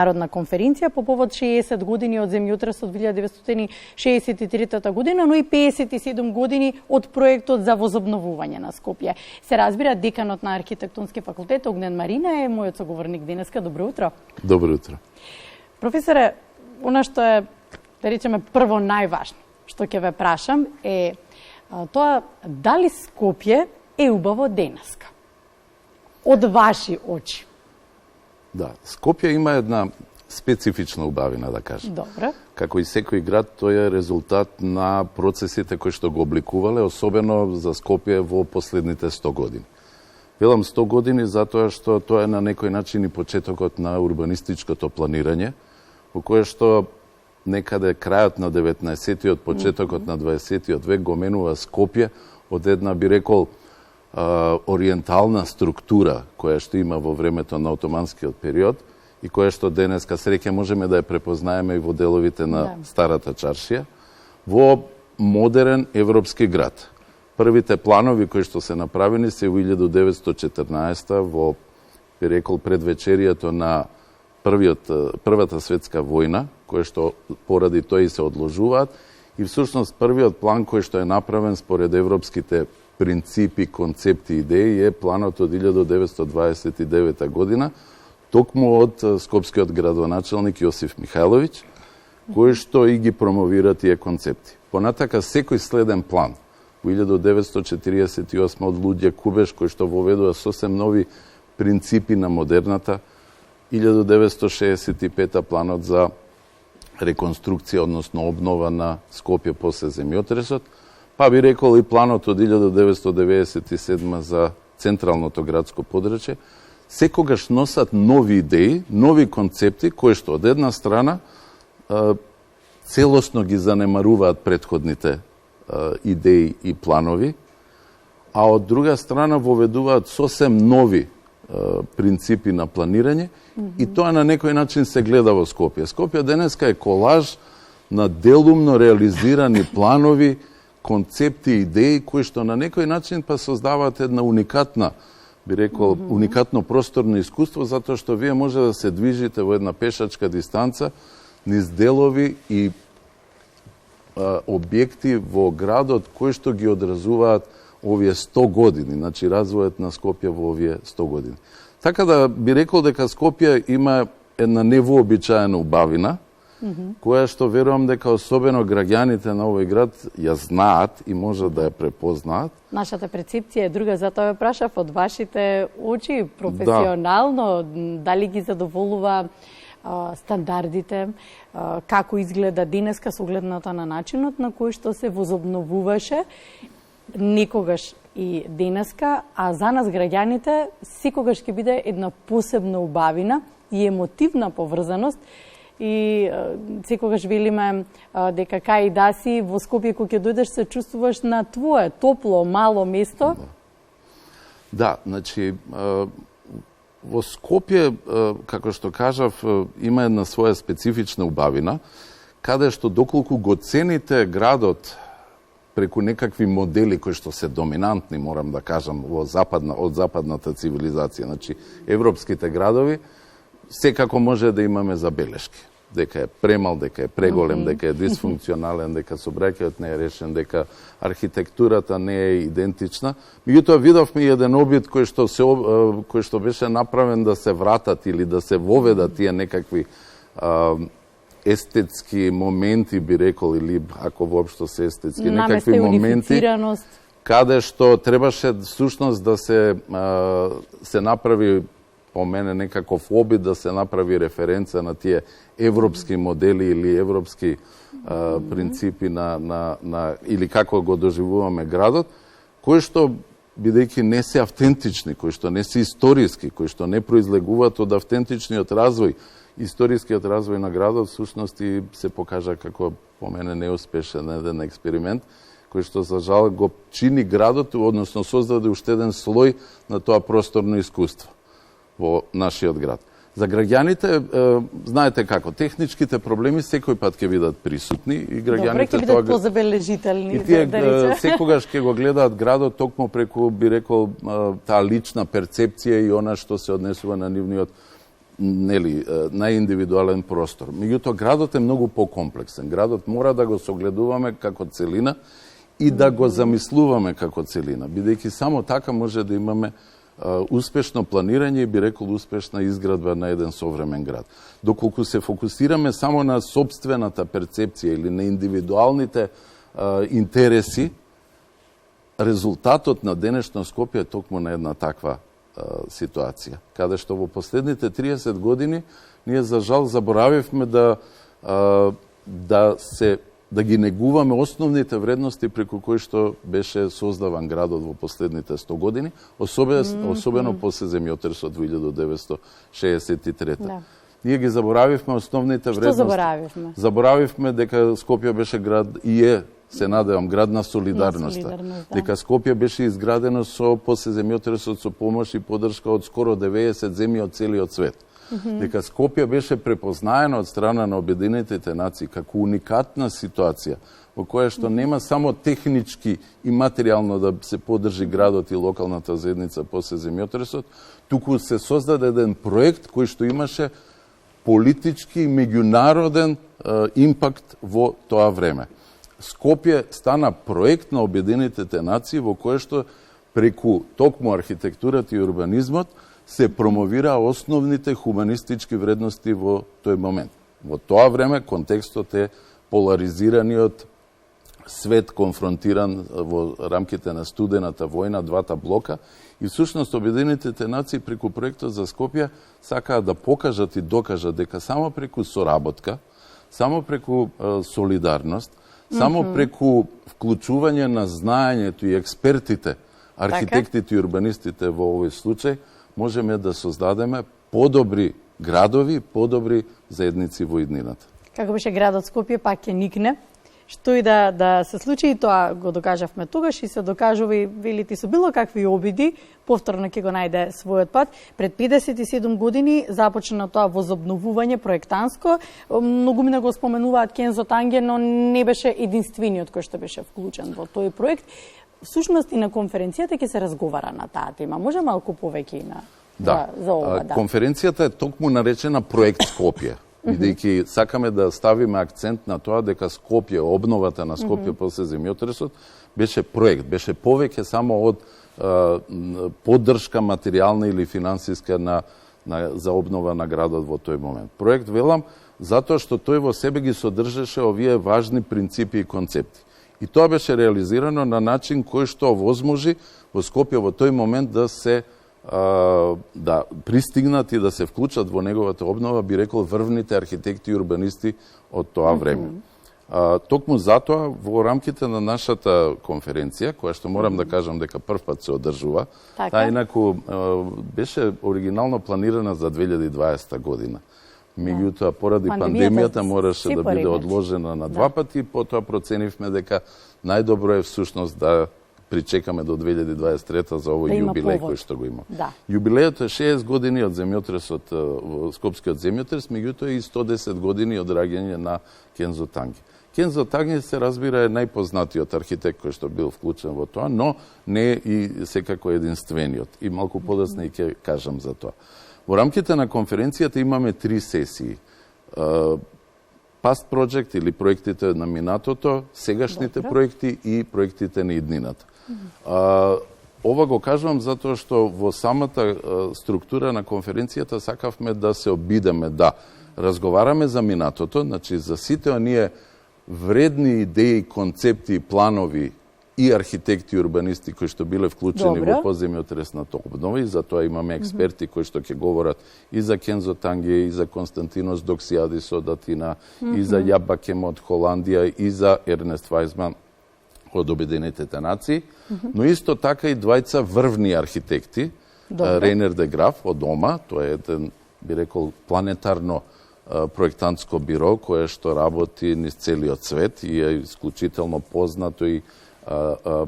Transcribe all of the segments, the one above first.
Народна конференција по повод 60 години од земјотресот 1963 година, но и 57 години од проектот за возобновување на Скопје. Се разбира, деканот на архитектонски факултет Огнен Марина е мојот соговорник денеска. Добро утро. Добро утро. Професоре, она што е, да речеме, прво најважно што ќе ве прашам е тоа дали Скопје е убаво денеска? Од ваши очи. Да, Скопје има една специфична убавина, да кажем. Добро. Како и секој град, тој е резултат на процесите кои што го обликувале, особено за Скопје во последните 100 години. Велам 100 години затоа што тоа е на некој начин и почетокот на урбанистичкото планирање, во кое што некаде крајот на 19-тиот, почетокот на 20-тиот век го менува Скопје од една, би рекол, ориентална структура која што има во времето на отоманскиот период и која што денеска среќа можеме да ја препознаеме и во деловите на старата чаршија, во модерен европски град. Првите планови кои што се направени се во 1914 во, би рекол, предвечерието на првата светска војна, која што поради тој се одложуваат, и всушност првиот план кој што е направен според европските принципи, концепти, идеи е планот од 1929 година, токму од скопскиот градоначалник Јосиф Михајловиќ, кој што и ги промовира тие концепти. Понатака секој следен план во 1948 од Луѓе Кубеш, кој што воведува сосем нови принципи на модерната, 1965 планот за реконструкција, односно обнова на Скопје после земјотресот, па би рекол и планот од 1997 за централното градско подрачје, секогаш носат нови идеи, нови концепти, кои што од една страна целосно ги занемаруваат претходните идеи и планови, а од друга страна воведуваат сосем нови принципи на планирање и тоа на некој начин се гледа во Скопје. Скопје денеска е колаж на делумно реализирани планови, концепти и идеи кои што на некој начин па создаваат една уникатна, би рекол, уникатно просторно искуство, затоа што вие може да се движите во една пешачка дистанца низ делови и објекти во градот кои што ги одразуваат овие 100 години, значи развојот на Скопје во овие 100 години. Така да би рекол дека Скопје има една невообичаена убавина, која што верувам дека особено граѓаните на овој град ја знаат и може да ја препознаат. Нашата перцепција е друга, затоа ве прашав од вашите очи професионално, дали ги задоволува стандардите, како изгледа денеска со гледната на начинот на кој што се возобновуваше некогаш и денеска, а за нас граѓаните секогаш ќе биде една посебна убавина и емотивна поврзаност. И секогаш велиме дека кај да си во Скопје кога ќе дојдеш се чувствуваш на твое топло, мало место. Да, значи во Скопје, како што кажав, има една своја специфична убавина, каде што доколку го цените градот преку некакви модели кои што се доминантни, морам да кажам, од западната цивилизација, значи европските градови, секако може да имаме забелешки. Дека е премал, дека е преголем, дека е дисфункционален, дека сообраќајот не е решен, дека архитектурата не е идентична. Меѓутоа видовме еден обид кој што беше направен да се вратат или да се воведат тие некакви естетски моменти, би рекол, или ако воопшто се естетски, некакви моменти каде што требаше всушност да се направи, по мене, некаков обид да се направи референца на тие европски модели или европски принципи или како го доживуваме градот, кои што, бидејќи не се автентични, кои што не се историски, кои што не произлегуваат од автентичниот развој, историскиот развој на градот, всушност и се покажа како, по мене, неуспешен еден експеримент, кој што за жал го чини градот, односно создаде уште еден слој на тоа просторно искуство во нашиот град. За граѓаните, знаете како, техничките проблеми секој пат ќе бидат присутни и граѓаните ќе бидат позабележителни. И тие секогаш ќе го гледаат градот токму преку, би рекол, таа лична перцепција и она што се однесува на нивниот на индивидуален простор. Меѓутоа, градот е многу покомплексен. Градот мора да го согледуваме како целина и да го замислуваме како целина, бидејќи само така може да имаме успешно планирање и би рекол успешна изградба на еден современ град. Доколку се фокусираме само на собствената перцепција или на индивидуалните интереси, резултатот на денешно Скопје е токму на една таква ситуација, каде што во последните 30 години ние за жал заборавивме да ги негуваме основните вредности преку кои што беше создаван градот во последните 100 години, особено после земјотресот во 1963. Да. Ние ги заборавивме основните вредности. Што заборавивме? Заборавивме дека Скопје беше град и се надевам, град на солидарноста. Да. Дека Скопје беше изградено после земјотресот со помош и поддршка од скоро 90 земји од целиот свет. Дека Скопје беше препознаено од страна на Обединетите нации како уникатна ситуација во која што нема само технички и материјално да се поддржи градот и локалната заедница после земјотресот, туку се создаде еден проект кој што имаше политички и меѓународен импакт во тоа време. Скопје стана проект на Обединетите нации во кој што преку токму архитектурата и урбанизмот се промовира основните хуманистички вредности во тој момент. Во тоа време контекстот е поларизираниот свет конфронтиран во рамките на студената војна, двата блока, и всушност Обединетите нации преку проектот за Скопје сакаат да покажат и докажат дека само преку соработка, само преку солидарност, само преку вклучување на знаењето и експертите, архитектите и урбанистите во овој случај, можеме да создадеме подобри градови, подобри заедници во иднината. Како беше градот Скопје, пак ќе никне. Што и да се случи, и тоа го докажавме тогаш и се докажува и велите со било какви обиди, повторно ќе го најде својот пат. Пред 57 години започна тоа возобновување проектанско. Многумина го споменуваат Кензо Танге, но не беше единствениот кој што беше вклучен во тој проект. Всушност и на конференцијата ќе се разговара на таа тема. Може малку повеќе за ова? Да. Конференцијата е токму наречена Проект Скопје, бидејќи сакаме да ставиме акцент на тоа дека Скопје, обновата на Скопје после земјотресот, беше проект, беше повеќе само од поддршка материјална или финансиска за обнова на градот во тој момент. Проект, велам, затоа што тој во себе ги содржеше овие важни принципи и концепти. И тоа беше реализирано на начин кој што возможи во Скопје во тој момент да се пристигнат и да се вклучат во неговата обнова, би рекол, врвните архитекти и урбанисти од тоа време. Токму затоа, во рамките на нашата конференција, која што морам да кажам дека прв пат се одржува, таа инаку беше оригинално планирана за 2020 година. Меѓутоа, поради пандемијата мораше да биде одложена на два пати, потоа проценивме дека најдобро е всушност да причекаме до 2023 за овој јубилеј кој што го има. Да. Јубилејот е 60 години од земјотресот, Скопскиот земјотрес, меѓутоа и 110 години од раѓање на Кензо Танге. Кензо Танге се разбира е најпознатиот архитект кој што бил вклучен во тоа, но не и секако единствениот. И малку подоцна и ќе кажам за тоа. Во рамките на конференцијата имаме 3 сесии. Past Project или проектите на минатото, сегашните проекти и проектите на иднината. Ова го кажувам затоа што во самата структура на конференцијата сакавме да се обидеме да разговараме за минатото, значи за сите оние вредни идеи, концепти и планови и архитекти и урбанисти кои што биле вклучени во поземјотресната обнова, и затоа имаме експерти кои што ќе говорат и за Кензо Танге, и за Константинос Доксиадис од Атина, и за Јаб Бакем од Холандија, и за Ернест Вајсман од Обединетите нации, но исто така и двајца врвни архитекти, Рейнер де Граф од ОМА, тоа е еден, би рекол, планетарно проектантско биро кое што работи низ целиот свет и е исклучително познато и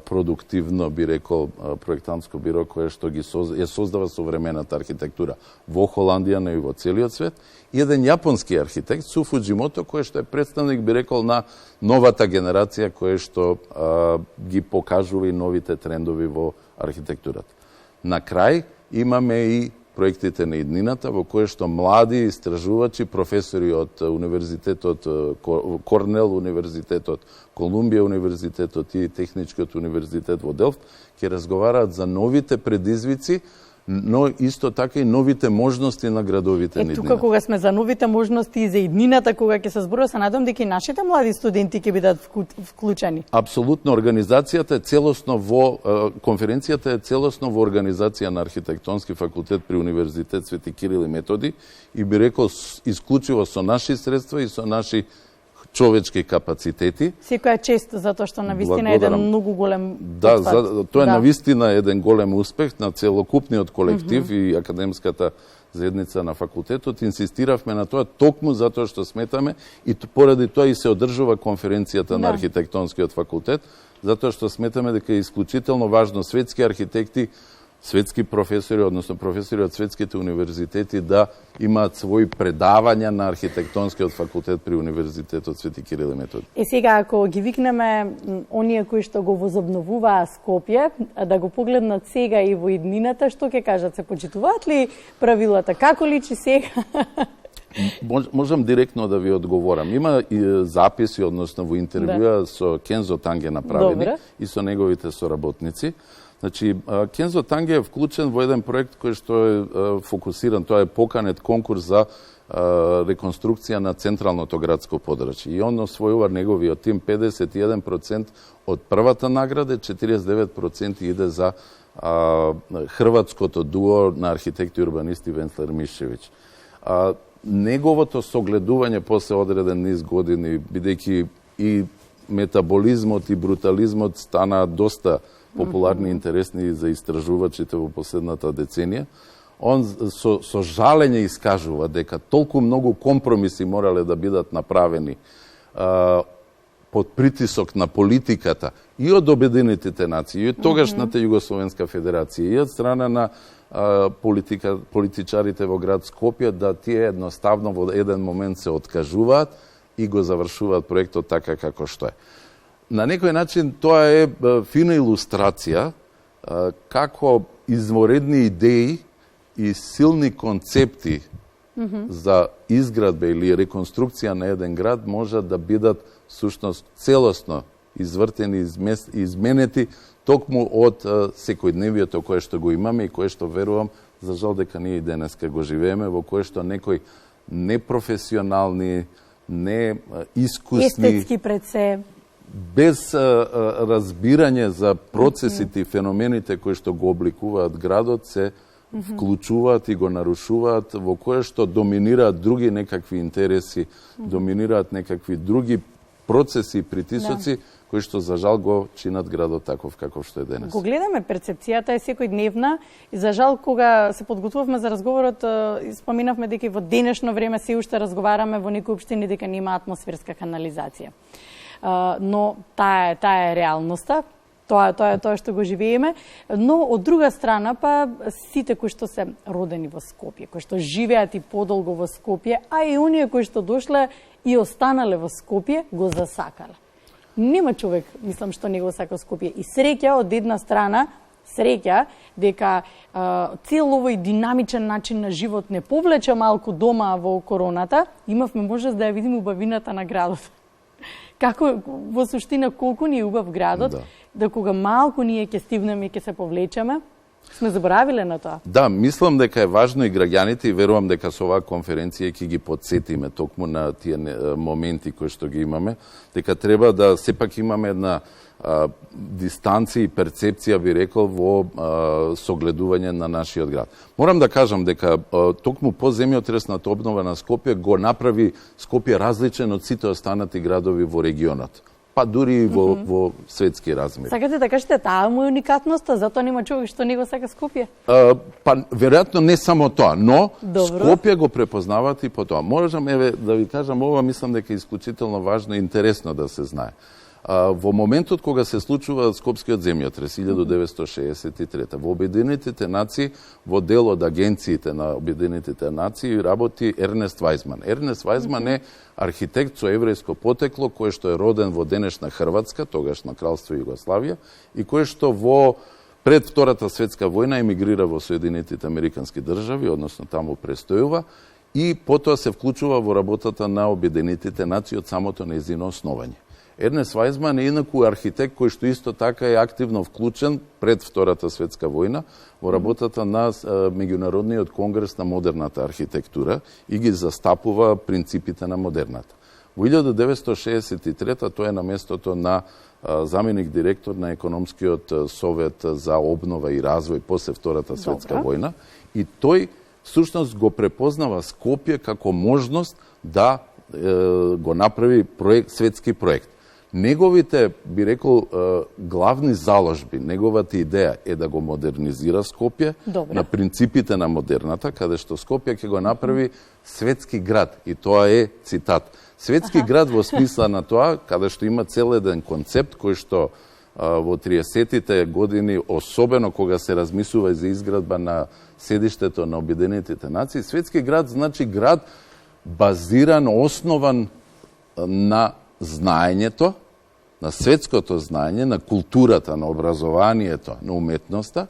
продуктивно, би рекол, проектантско биро кое што ја создава современата архитектура во Холандија, но и во целиот свет. И еден јапонски архитект, Су Фуџимото, кој што е представник, би рекол, на новата генерација кој што ги покажува и новите трендови во архитектурата. На крај имаме и проектите на иднината, во кое што млади истражувачи, професори од Универзитетот Корнел, Универзитетот Колумбија, Универзитетот и Техничкиот универзитет во Делфт, ќе разговараат за новите предизвици, но исто така и новите можности на градовите на иднината. Тука кога сме за новите можности и за иднината, кога ќе се зборува, се надам дека и нашите млади студенти ќе бидат вклучени. Апсолутно, организацијата е целосно конференцијата е целосно во организација на Архитектонски факултет при Универзитет Свети Кирил и Методи и би рекол исклучиво со наши средства и со наши човечки капацитети. Секоја чест, затоа што навистина е еден многу голем потфат. Тоа е навистина еден голем успех на целокупниот колектив и академската заедница на факултетот. Инсистиравме на тоа токму затоа што сметаме и поради тоа и се одржува конференцијата на Архитектонскиот факултет, затоа што сметаме дека е исклучително важно светски архитекти, светски професори, односно професори од светските универзитети да имаат своји предавања на Архитектонскиот факултет при Универзитетот Свети Кирил и Методи. Сега, ако ги викнеме оние кои што го возобновуваа Скопје, да го погледнат сега и во иднината, што ќе кажат? Се почитуваат ли правилата? Како личи сега? Можам директно да ви одговорам. Има и записи, односно во интервјуа со Кензо Танге направени и со неговите соработници. Значи, Кензо Танге е вклучен во еден проект кој што е фокусиран, тоа е поканет конкурс за реконструкција на централното градско подрачје. И он освојува неговиот тим 51% од првата награда, 49% иде за хрватското дуо на архитекти и урбанисти Венцлер Мишчевиќ. Неговото согледување после одреден низ години, бидејќи и метаболизмот и брутализмот стана доста популарни и интересни за истражувачите во последната деценија, он со жалење искажува дека толку многу компромиси морале да бидат направени под притисок на политиката и од Обединетите нации, и од тогашната Југословенска федерација, и од страна на политичарите во град Скопје, да тие едноставно во еден момент се откажуваат и го завршуваат проектот така како што е. На некој начин тоа е фина илустрација како изворедни идеи и силни концепти за изградба или реконструкција на еден град можат да бидат сушност целосно извртени, изменети токму од секојдневието кое што го имаме и кое што верувам, за жал дека ние и денеска го живееме, во кое што некои непрофесионални, неискусни, естетски пред се, без разбирање за процесите и феномените кои што го обликуваат градот, се вклучуваат и го нарушуваат, во кое што доминираат други некакви интереси, доминираат некакви други процеси и притисоци, кои што за жал го чинат градот таков каков што е денес. Го гледаме, перцепцијата е секојдневна и за жал кога се подготвувавме за разговорот, споминавме дека и во денешно време се уште разговараме во некои општини дека нема атмосферска канализација. Но таа е реалноста, тоа е што го живееме, но од друга страна па сите кои што се родени во Скопје, кои што живеат и подолго во Скопје, а и оние кои што дошле и останале во Скопје, го засакале. Нема човек, мислам, што не го сака Скопје. И среќа од една страна, среќа дека цел овој динамичен начин на живот не повлече малку дома во короната, имавме можност да ја видиме убавината на градот. Како во суштина колку ни е убав градот, да кога малку ние ќе стигнеме и ќе се повлечеме, сме заборавиле на тоа. Да, мислам дека е важно и граѓаните и верувам дека со оваа конференција ќе ги подсетиме токму на тие моменти кои што ги имаме, дека треба да сепак имаме една дистанција и перцепција, би рекол, во согледување на нашиот град. Морам да кажам дека токму по земјотресната обнова на Скопје го направи Скопје различен од сите останати градови во регионот. Па дури и во светски размери. Сакате да кажете, таа му е уникатноста, затоа нема човек што не го сака Скопје? Па, веројатно не само тоа, но Скопје го препознават и по тоа. Можам да ви кажам, ова мислам дека е исклучително важно и интересно да се знае. Во моментот кога се случува Скопскиот земјотрес 1963, во Обединетите нации, во дел од агенциите на Обединетите нации, работи Ернест Вајзман. Ернест Вајзман е архитект со еврејско потекло, кој што е роден во денешна Хрватска, тогашно кралство Југославија, и кој што во Пред Втората светска војна емигрира во Соединетите Американски држави, односно таму престојува, и потоа се вклучува во работата на Обединетите нации од самото нејзино основање. Ернест Вајзман е инаку архитект кој што исто така е активно вклучен пред Втората светска војна во работата на Меѓународниот конгрес на модерната архитектура и ги застапува принципите на модерната. Во 1963 тој е на местото на заменик директор на економскиот совет за обнова и развој после Втората светска војна, и тој всушност го препознава Скопје како можност да го направи светски проект. Неговите, би рекол, главни заложби, неговата идеја е да го модернизира Скопје на принципите на модерната, каде што Скопје ќе го направи светски град, и тоа е цитат. Светски град во смисла на тоа, каде што има цел еден концепт кој што во 30-тите години, особено кога се размислува за изградба на седиштето на Обединетите нации, светски град значи град базиран, основан на знаењето, на светското знаење, на културата, на образованието, на уметноста,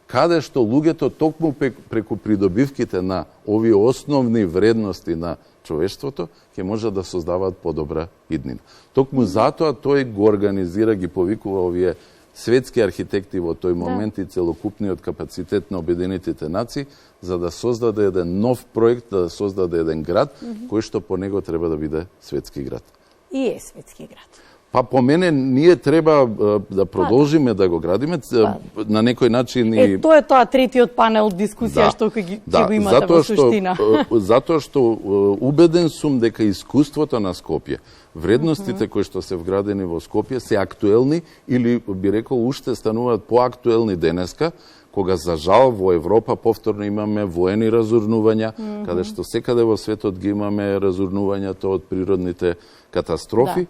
каде што луѓето токму преку придобивките на овие основни вредности на човештвото ќе може да создаваат подобра иднина. Токму затоа тој го организира, ги повикува овие светски архитекти во тој момент и целокупниот капацитет на Обединетите нации за да создаде еден нов проект, да создаде еден град кој што по него треба да биде светски град. И е светски град. Па по мене ние треба да продолжиме да го градиме на некој начин и тоа е тоа третиот панел дискусија што ќе го имате во суштина. Затоа што убеден сум дека искуството на Скопје, вредностите кои што се вградени во Скопје се актуелни или би рекол уште стануваат поактуелни денеска, кога за жал во Европа повторно имаме воени разурнувања, каде што секаде во светот ги имаме разурнувањата од природните катастрофи.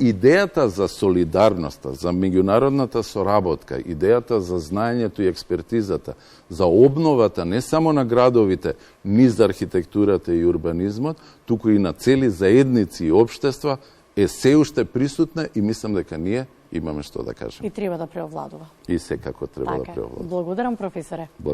Идејата за солидарноста, за меѓународната соработка, идејата за знаењето и експертизата, за обновата не само на градовите, ни за архитектурата и урбанизмот, туку и на цели заедници и општества, е се уште присутна и мислам дека ние имаме што да кажеме. И треба да преовладува. И секако треба да преовладува. Благодарам, професоре.